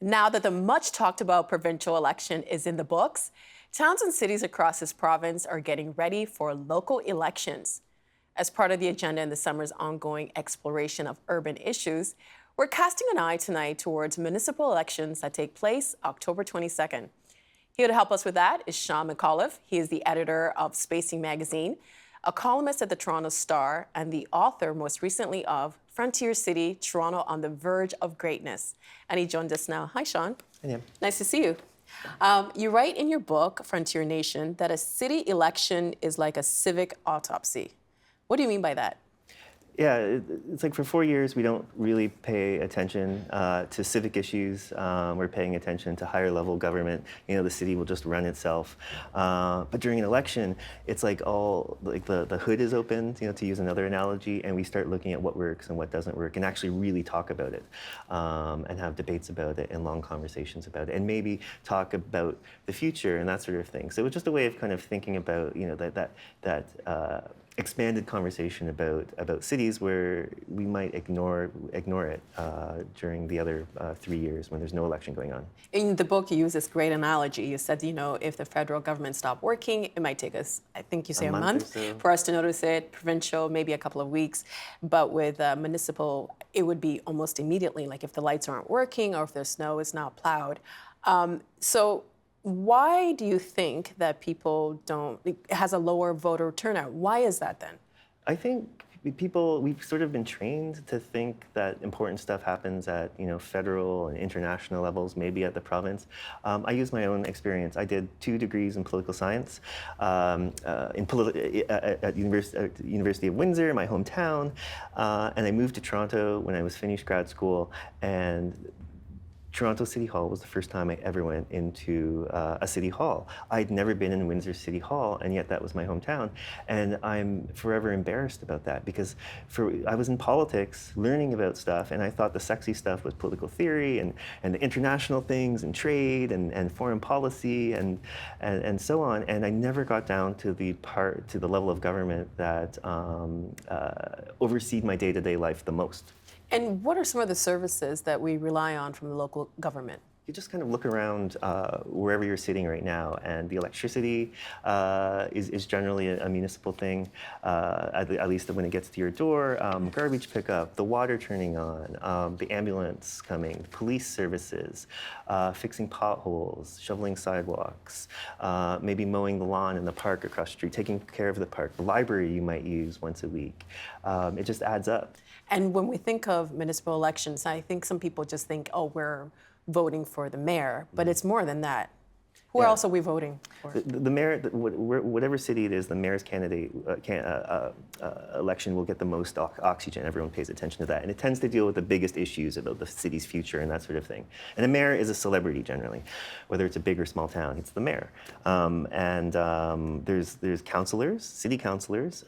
Now that the much talked about provincial election is in the books, towns and cities across this province are getting ready for local elections. As part of the agenda in the summer's ongoing exploration of urban issues, we're casting an eye tonight towards municipal elections that take place October 22nd. Here to help us with that is Sean McAuliffe. He is the editor of Spacing Magazine, a columnist at the Toronto Star, and the author most recently of Frontier City, Toronto on the Verge of Greatness. And he joined us now. Hi, Sean. Yeah. Nice to see you. You write in your book, Frontier Nation, that a city election is like a civic autopsy. What do you mean by that? Yeah, it's like for 4 years, we don't really pay attention to civic issues. We're paying attention to higher level government. You know, the city will just run itself. But during an election, it's like all, like the hood is opened, you know, to use another analogy, and we start looking at what works and what doesn't work and actually really talk about it and have debates about it and long conversations about it and maybe talk about the future and that sort of thing. So it was just a way of kind of thinking about, you know, that expanded conversation about cities where we might ignore it during the other 3 years when there's no election going on. In the book, you use this great analogy. You said, you know, if the federal government stopped working, it might take us, I think you say a month or so. for us to notice it. Provincial, maybe a couple of weeks. But with municipal, it would be almost immediately, like if the lights aren't working or if the snow is not plowed. So why do you think that it has a lower voter turnout? Why is that then? I think we've sort of been trained to think that important stuff happens at, you know, federal and international levels, maybe at the province. I use my own experience. I did 2 degrees in political science at University of Windsor, my hometown, and I moved to Toronto when I was finished grad school, and Toronto City Hall was the first time I ever went into a city hall. I'd never been in Windsor City Hall, and yet that was my hometown. And I'm forever embarrassed about that because I was in politics, learning about stuff, and I thought the sexy stuff was political theory and the international things and trade and foreign policy and so on. And I never got down to the level of government that overseed my day-to-day life the most. And what are some of the services that we rely on from the local government? You just kind of look around wherever you're sitting right now, and the electricity is generally a municipal thing, at least when it gets to your door. Garbage pickup, the water turning on, the ambulance coming, police services, fixing potholes, shoveling sidewalks, maybe mowing the lawn in the park across the street, taking care of the park, the library you might use once a week. It just adds up. And when we think of municipal elections, I think some people just think, oh, we're voting for the mayor, but it's more than that. Who else are we voting for? The mayor, whatever city it is, the mayor's candidate election will get the most oxygen. Everyone pays attention to that. And it tends to deal with the biggest issues about the city's future and that sort of thing. And the mayor is a celebrity generally, whether it's a big or small town, it's the mayor. There's councilors, city councilors,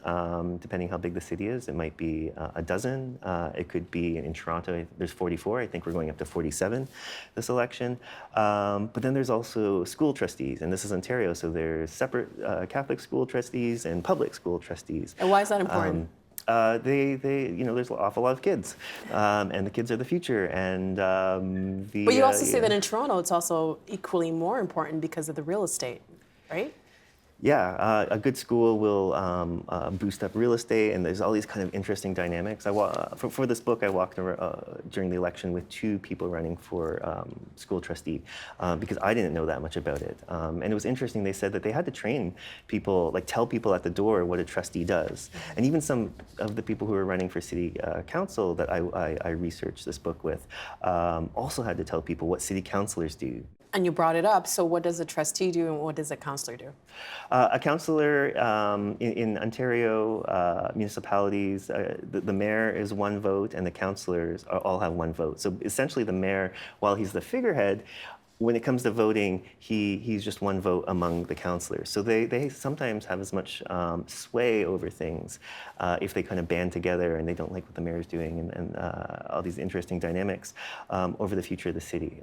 depending how big the city is. It might be a dozen. It could be, in Toronto, there's 44. I think we're going up to 47 this election. But then there's also school trustees, and this is Ontario, so there's separate Catholic school trustees and public school trustees. And why is that important? You know, there's an awful lot of kids, and the kids are the future. And but you also say that in Toronto, it's also equally more important because of the real estate, right? Yeah, a good school will boost up real estate, and there's all these kind of interesting dynamics. For this book, I walked during the election with 2 people running for school trustee because I didn't know that much about it. And it was interesting, they said that they had to train people, like tell people at the door what a trustee does. And even some of the people who were running for city council that I researched this book with also had to tell people what city councilors do. And you brought it up, so what does a trustee do and what does a councillor do? A councillor in Ontario municipalities, the mayor is 1 vote and the councillors all have 1 vote. So essentially the mayor, while he's the figurehead, when it comes to voting, he's just one vote among the councillors. So they sometimes have as much sway over things if they kind of band together and they don't like what the mayor is doing and all these interesting dynamics over the future of the city.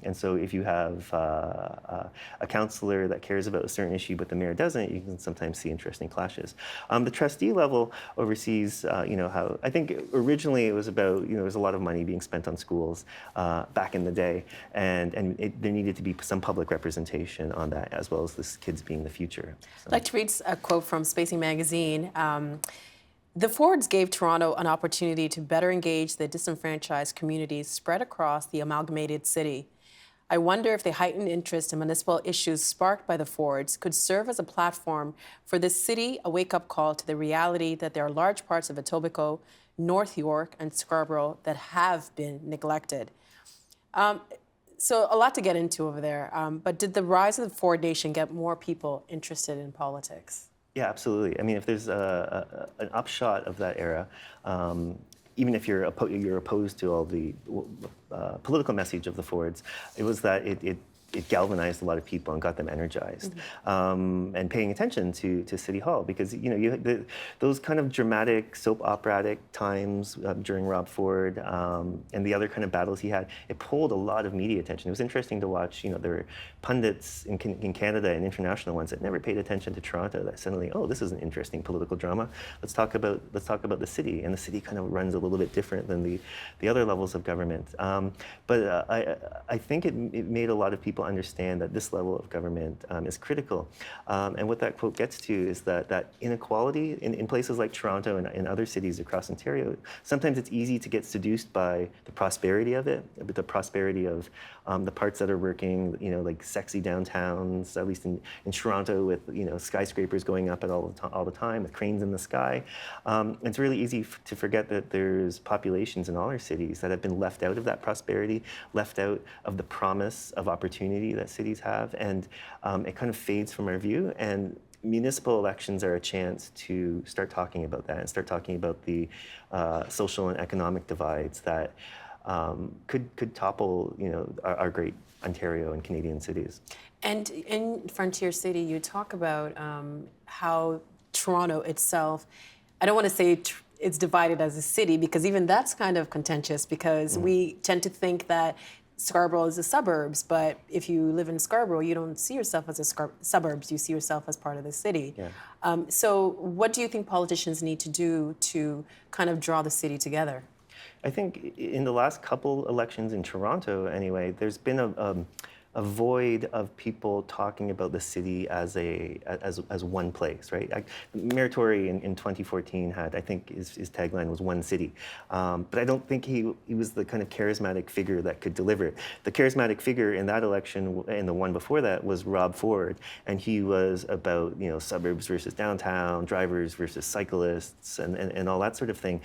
And so if you have a councillor that cares about a certain issue but the mayor doesn't, you can sometimes see interesting clashes. The trustee level oversees, how I think originally it was about, there was a lot of money being spent on schools back in the day, and there needed to be some public representation on that, as well as the kids being the future. So. I'd like to read a quote from Spacing Magazine. The Fords gave Toronto an opportunity to better engage the disenfranchised communities spread across the amalgamated city. I wonder if the heightened interest in municipal issues sparked by the Fords could serve as a platform for the city, a wake-up call to the reality that there are large parts of Etobicoke, North York, and Scarborough that have been neglected. So a lot to get into over there, but did the rise of the Ford Nation get more people interested in politics? Yeah, absolutely. I mean, if there's an upshot of that era, even if you're opposed to all the political message of the Fords, it was that it galvanized a lot of people and got them energized, and paying attention to City Hall, because those kind of dramatic soap operatic times during Rob Ford and the other kind of battles he had, it pulled a lot of media attention. It was interesting to watch. There were pundits in Canada and international ones that never paid attention to Toronto that suddenly, oh, this is an interesting political drama. Let's talk about the city, and the city kind of runs a little bit different than the other levels of government. But I think it made a lot of people understand that this level of government is critical. And what that quote gets to is that inequality in places like Toronto and in other cities across Ontario, sometimes it's easy to get seduced by the prosperity of it, the prosperity of the parts that are working, like sexy downtowns, at least in Toronto, with skyscrapers going up all the time, with cranes in the sky. It's really easy to forget that there's populations in all our cities that have been left out of that prosperity, left out of the promise of opportunity that cities have, and it kind of fades from our view. And municipal elections are a chance to start talking about that and start talking about the social and economic divides that could topple, our great Ontario and Canadian cities. And in Frontier City, you talk about how Toronto itself, I don't want to say it's divided as a city, because even that's kind of contentious, because we tend to think that Scarborough is the suburbs, but if you live in Scarborough, you don't see yourself as a suburbs, you see yourself as part of the city. Yeah. So what do you think politicians need to do to kind of draw the city together? I think in the last couple elections in Toronto, anyway, there's been a void of people talking about the city as one place, right? Mayor Tory in 2014 had, I think his tagline was "One City," but I don't think he was the kind of charismatic figure that could deliver it. The charismatic figure in that election and the one before that was Rob Ford, and he was about suburbs versus downtown, drivers versus cyclists, and all that sort of thing.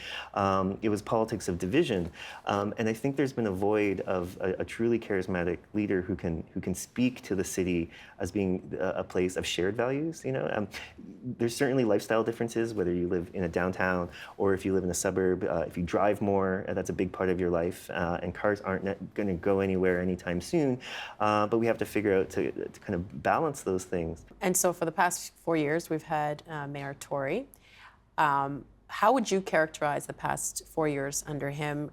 It was politics of division, and I think there's been a void of a truly charismatic leader who can speak to the city as being a place of shared values. There's certainly lifestyle differences, whether you live in a downtown or if you live in a suburb. If you drive more, that's a big part of your life, and cars aren't going to go anywhere anytime soon. But we have to figure out to kind of balance those things. And so for the past 4 years, we've had Mayor Tory. How would you characterize the past 4 years under him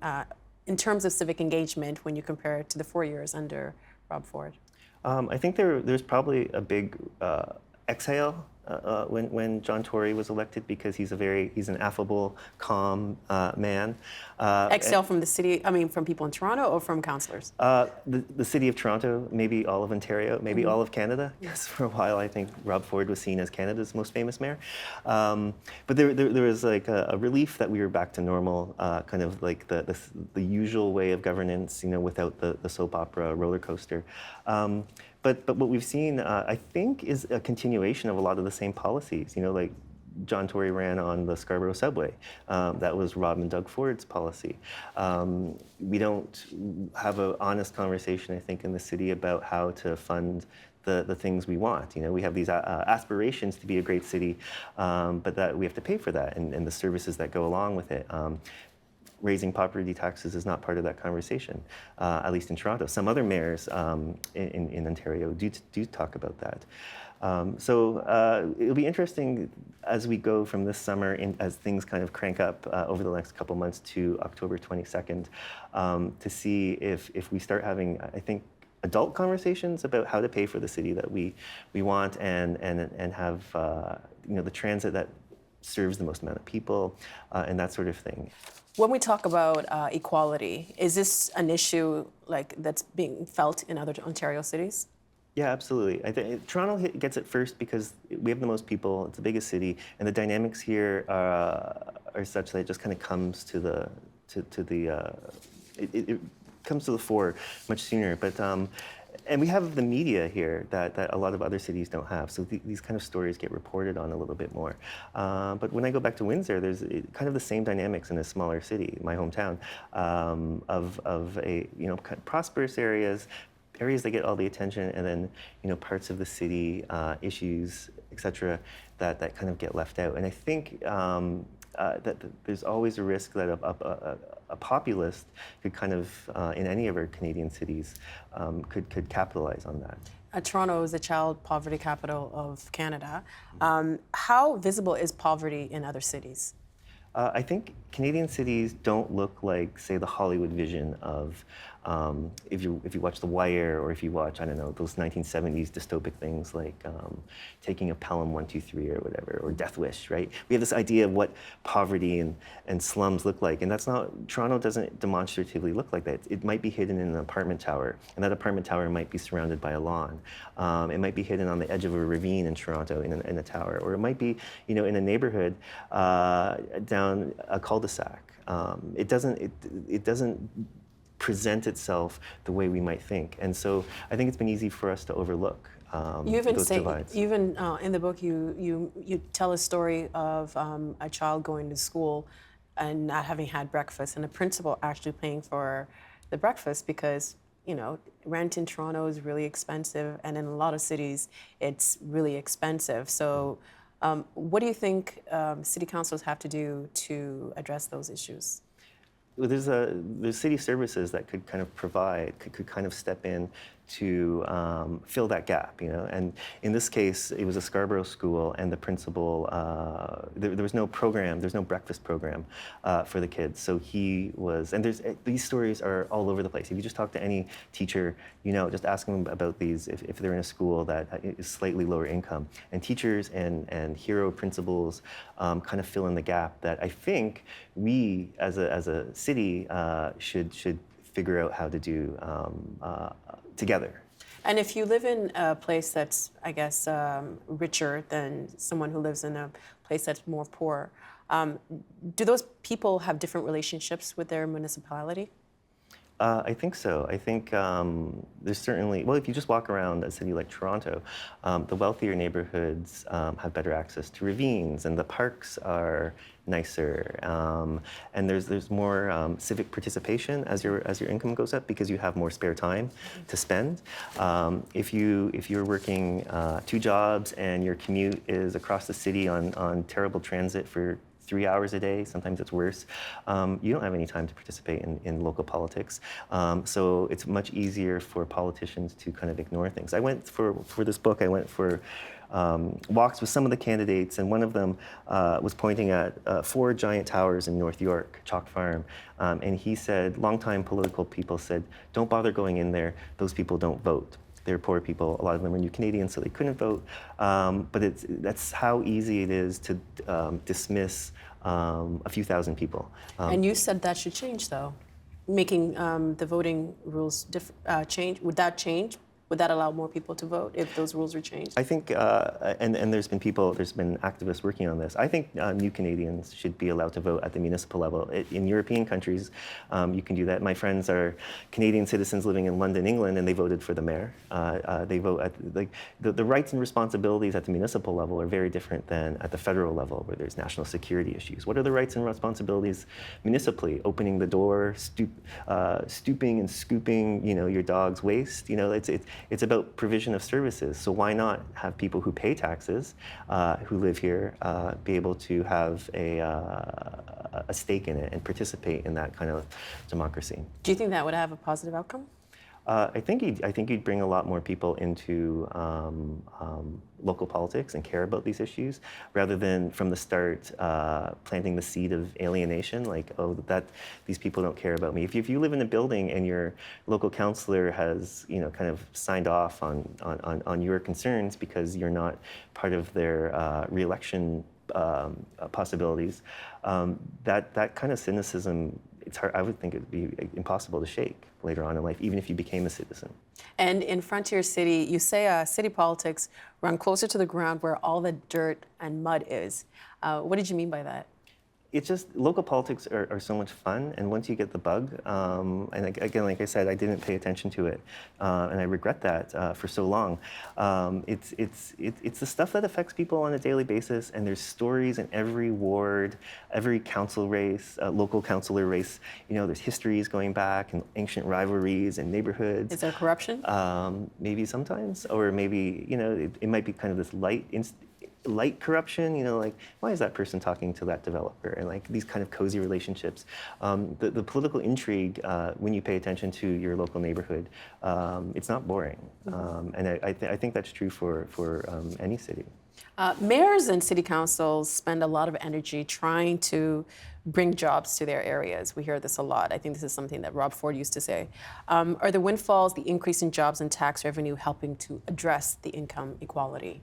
in terms of civic engagement when you compare it to the 4 years under Rob Ford? I think there's probably a big exhale when John Tory was elected, because he's an affable, calm man. Exhale from the city, from people in Toronto or from councillors? The city of Toronto, maybe all of Ontario, maybe all of Canada, because for a while I think Rob Ford was seen as Canada's most famous mayor. But there was like a relief that we were back to normal, kind of like the usual way of governance, without the soap opera roller coaster. But what we've seen, I think, is a continuation of a lot of the same policies. Like John Tory ran on the Scarborough subway. That was Rob and Doug Ford's policy. We don't have an honest conversation, I think, in the city about how to fund the things we want. We have these aspirations to be a great city, but that we have to pay for that, and the services that go along with it. raising property taxes is not part of that conversation, at least in Toronto. Some other mayors in Ontario do talk about that. It'll be interesting as we go from this summer, as things kind of crank up over the next couple months to October 22nd, to see if we start having, I think, adult conversations about how to pay for the city that we want, and have the transit that serves the most amount of people, and that sort of thing. When we talk about equality, is this an issue that's being felt in other Ontario cities? Yeah, absolutely. I think Toronto gets it first because we have the most people. It's the biggest city, and the dynamics here are such that it just kind of comes to the it comes to the fore much sooner. But and we have the media here that a lot of other cities don't have. So these kind of stories get reported on a little bit more. But when I go back to Windsor, there's kind of the same dynamics in a smaller city, my hometown, of a kind of prosperous areas that get all the attention, and then parts of the city, issues, etc., that kind of get left out. And I think that there's always a risk that a populist could kind of, in any of our Canadian cities, could capitalize on that. Toronto is the child poverty capital of Canada. How visible is poverty in other cities? I think Canadian cities don't look like, say, the Hollywood vision of if you watch The Wire, or if you watch, I don't know, those 1970s dystopic things like Taking of Pelham 123 or whatever, or Death Wish, right? We have this idea of what poverty and slums look like, and that's not, Toronto doesn't demonstratively look like that. It might be hidden in an apartment tower, and that apartment tower might be surrounded by a lawn. It might be hidden on the edge of a ravine in Toronto in a tower, or it might be, in a neighborhood down a cul-de-sac. It doesn't present itself the way we might think, and so I think it's been easy for us to overlook those divides. Even in the book, you tell a story of a child going to school and not having had breakfast, and the principal actually paying for the breakfast because rent in Toronto is really expensive, and in a lot of cities it's really expensive. So, what do you think city councils have to do to address those issues? There's city services that could kind of could kind of step in to fill that gap, And in this case, it was a Scarborough school, and the principal, there was no program, there's no breakfast program for the kids. So he was, and these stories are all over the place. If you just talk to any teacher, just ask them about these if they're in a school that is slightly lower income. And teachers and hero principals kind of fill in the gap that I think we, as a city, should figure out how to do together. And if you live in a place that's, I guess, richer than someone who lives in a place that's more poor, do those people have different relationships with their municipality? I think so. I think there's certainly, well, if you just walk around a city like Toronto, the wealthier neighborhoods have better access to ravines, and the parks are nicer, and there's more civic participation as your income goes up because you have more spare time to spend. If you're working 2 jobs and your commute is across the city on terrible transit for 3 hours a day, sometimes it's worse, you don't have any time to participate in local politics. So it's much easier for politicians to kind of ignore things. I went for this book, I went for walks with some of the candidates, and one of them was pointing at 4 giant towers in North York, Chalk Farm, and he said, longtime political people said, don't bother going in there, those people don't vote. They're poor people, a lot of them are New Canadians, so they couldn't vote. But that's how easy it is to dismiss a few thousand people. And you said that should change, though. Making the voting rules change, would that change? Would that allow more people to vote if those rules were changed? I think, and there's been activists working on this. I think New Canadians should be allowed to vote at the municipal level. In European countries, you can do that. My friends are Canadian citizens living in London, England, and they voted for the mayor. They vote at, the rights and responsibilities at the municipal level are very different than at the federal level, where there's national security issues. What are the rights and responsibilities municipally? Opening the door, stooping and scooping, your dog's waste. It's about provision of services. So why not have people who pay taxes, who live here, be able to have a stake in it and participate in that kind of democracy? Do you think that would have a positive outcome? I think you'd bring a lot more people into local politics and care about these issues, rather than from the start planting the seed of alienation, like, oh, that these people don't care about me. If you live in a building and your local councillor has, kind of signed off on your concerns because you're not part of their re-election possibilities, that kind of cynicism, it's hard. I would think it would be impossible to shake later on in life, even if you became a citizen. And in Frontier City, you say city politics run closer to the ground where all the dirt and mud is. What did you mean by that? It's just local politics are so much fun, and once you get the bug, and again, like I said, I didn't pay attention to it, and I regret that for so long. It's the stuff that affects people on a daily basis, and there's stories in every ward, every council race, local councillor race. There's histories going back and ancient rivalries and neighborhoods. Is there corruption? Maybe sometimes, or maybe it might be kind of this light corruption, like, why is that person talking to that developer? And like these kind of cozy relationships. The political intrigue, when you pay attention to your local neighborhood, it's not boring. And I think that's true for any city. Mayors and city councils spend a lot of energy trying to bring jobs to their areas. We hear this a lot. I think this is something that Rob Ford used to say. Are the windfalls, the increase in jobs and tax revenue helping to address the income equality?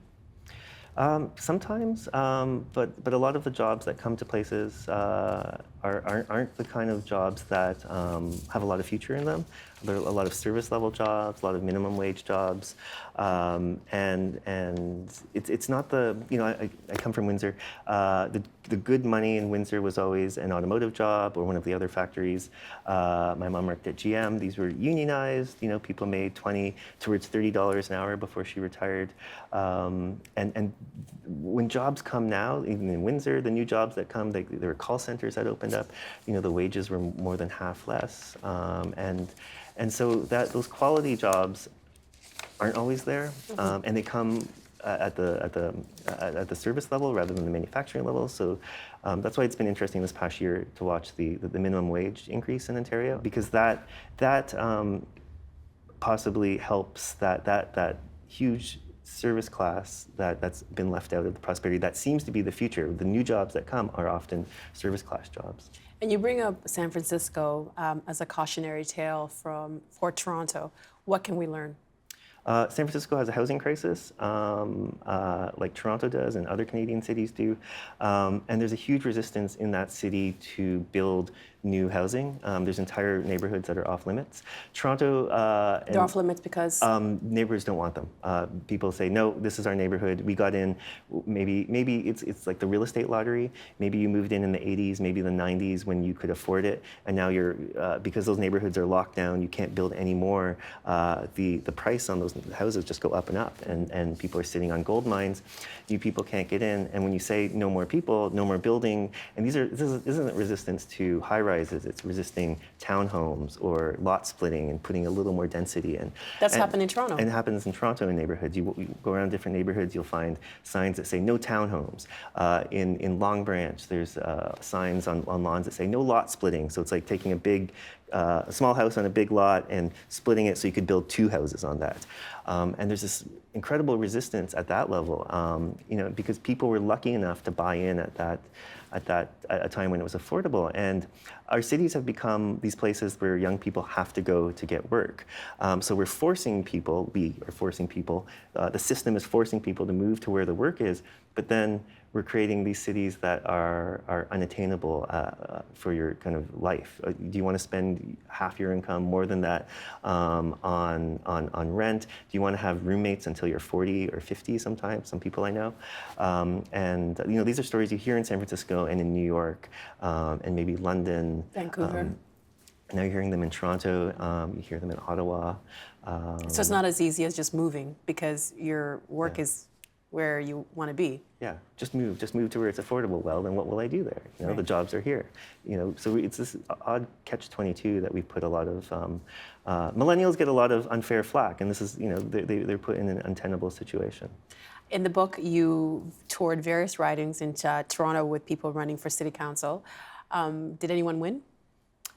Sometimes, but a lot of the jobs that come to places aren't the kind of jobs that have a lot of future in them. There are a lot of service level jobs, a lot of minimum wage jobs, and it's not the, I come from Windsor. The good money in Windsor was always an automotive job or one of the other factories. My mom worked at GM. These were unionized. People made $20 towards $30 an hour before she retired. And when jobs come now, even in Windsor, the new jobs that come, there were call centers that opened up. The wages were more than half less, and so those quality jobs aren't always there, and they come at the service level rather than the manufacturing level. So that's why it's been interesting this past year to watch the minimum wage increase in Ontario, because that possibly helps that huge service class that's been left out of the prosperity that seems to be the future. The new jobs that come are often service class jobs. And you bring up San Francisco as a cautionary tale for Toronto. What can we learn? San Francisco has a housing crisis, like Toronto does and other Canadian cities do. And there's a huge resistance in that city to build new housing. There's entire neighborhoods that are off limits. Toronto... They're off limits because? Neighbors don't want them. People say, no, this is our neighborhood. We got in, maybe it's like the real estate lottery. Maybe you moved in the 80s, maybe the 90s when you could afford it. And now you're, because those neighborhoods are locked down, you can't build anymore. The price on those houses just go up and up. And people are sitting on gold mines. New people can't get in. And when you say no more people, no more building, and this isn't resistance to high-rises, it's resisting townhomes or lot splitting and putting a little more density in. That's happened in Toronto. And it happens in Toronto in neighborhoods. You go around different neighborhoods, you'll find signs that say no townhomes. In Long Branch, there's signs on lawns that say no lot splitting. So it's like taking a small house on a big lot and splitting it so you could build two houses on that. And there's this incredible resistance at that level, because people were lucky enough to buy in at a time when it was affordable. And our cities have become these places where young people have to go to get work. So we are forcing people, the system is forcing people to move to where the work is, but then we're creating these cities that are unattainable for your kind of life. Do you want to spend half your income, more than that, on rent? Do you want to have roommates until you're 40 or 50 sometimes? Some people I know. And these are stories you hear in San Francisco and in New York and maybe London. Vancouver. Now you're hearing them in Toronto. You hear them in Ottawa. So it's not as easy as just moving because your work is where you want to be. Yeah, just move to where it's affordable. Well, then what will I do there? You know, Right. the jobs are here. You know, so it's this odd catch-22 that we put a lot of millennials get a lot of unfair flack, and this is, you know, they're put in an untenable situation. In the book, you toured various ridings in Toronto with people running for city council. Did anyone win?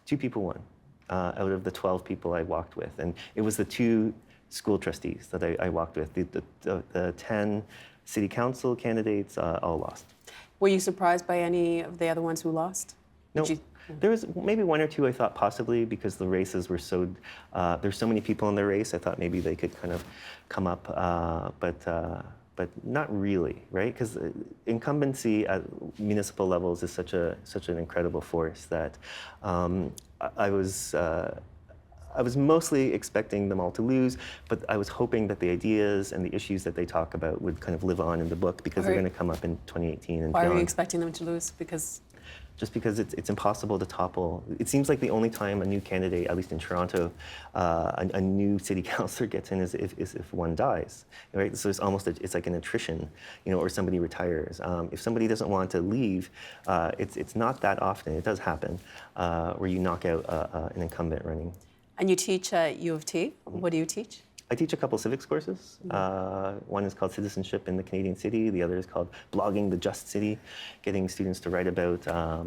2 people won out of the 12 people I walked with, and it was the 2 school trustees that I walked with. The 10 city council candidates all lost. Were you surprised by any of the other ones who lost? No, Did you- there was maybe 1 or 2 I thought possibly because the races were so, there's so many people in the race, I thought maybe they could kind of come up, but not really, right? Because incumbency at municipal levels is such an incredible force that I was mostly expecting them all to lose, but I was hoping that the ideas and the issues that they talk about would kind of live on in the book because they're Right. going to come up in 2018 and Why were you beyond. expecting them to lose? Because Just because it's impossible to topple. It seems like the only time a new candidate, at least in Toronto, a new city councillor gets in is if one dies, right? So it's like an attrition, you know, or somebody retires. If somebody doesn't want to leave, it's not that often. It does happen where you knock out an incumbent running. and you teach at U of T. What do you teach? I teach a couple civics courses. One is called Citizenship in the Canadian City. The other is called Blogging the Just City, getting students to write about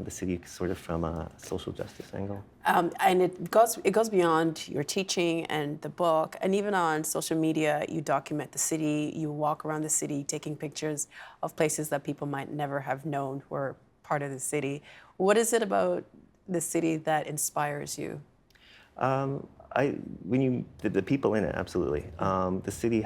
the city sort of from a social justice angle. And it goes beyond your teaching and the book, and even on social media, you document the city. You walk around the city, taking pictures of places that people might never have known were part of the city. What is it about the city that inspires you? The people in it, absolutely. The city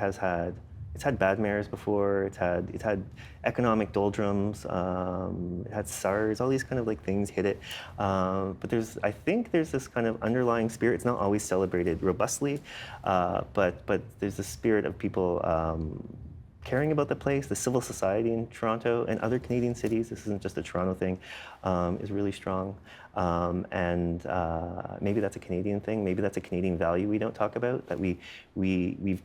it's had bad mayors before. It's had economic doldrums. It had SARS. All these kind of like things hit it. But I think there's this kind of underlying spirit. It's not always celebrated robustly, but there's this spirit of people caring about the place. The civil society in Toronto and other Canadian cities, this isn't just a Toronto thing, is really strong. And maybe that's a Canadian thing. Maybe that's a Canadian value we don't talk about, that we've,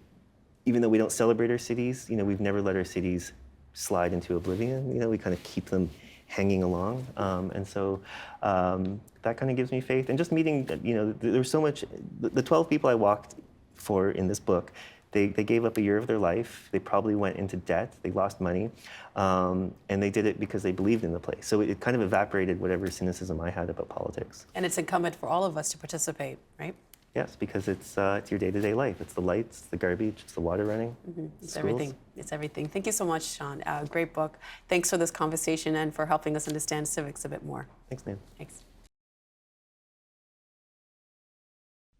even though we don't celebrate our cities, you know, we've never let our cities slide into oblivion. You know, we kind of keep them hanging along. And so that kind of gives me faith. And just meeting, you know, there's so much, the 12 people I walked for in this book, they gave up a year of their life. They probably went into debt. They lost money. And they did it because they believed in the place. So it kind of evaporated whatever cynicism I had about politics. And it's incumbent for all of us to participate, right? Yes, because it's your day-to-day life. It's the lights, the garbage, it's the water running. It's schools. everything. It's everything. Thank you so much, Sean. Great book. Thanks for this conversation and for helping us understand civics a bit more. Thanks, man. Thanks.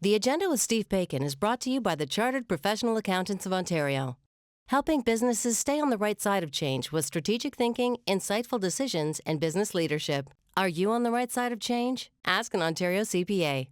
The Agenda with Steve Bacon is brought to you by the Chartered Professional Accountants of Ontario, helping businesses stay on the right side of change with strategic thinking, insightful decisions, and business leadership. Are you on the right side of change? Ask an Ontario CPA.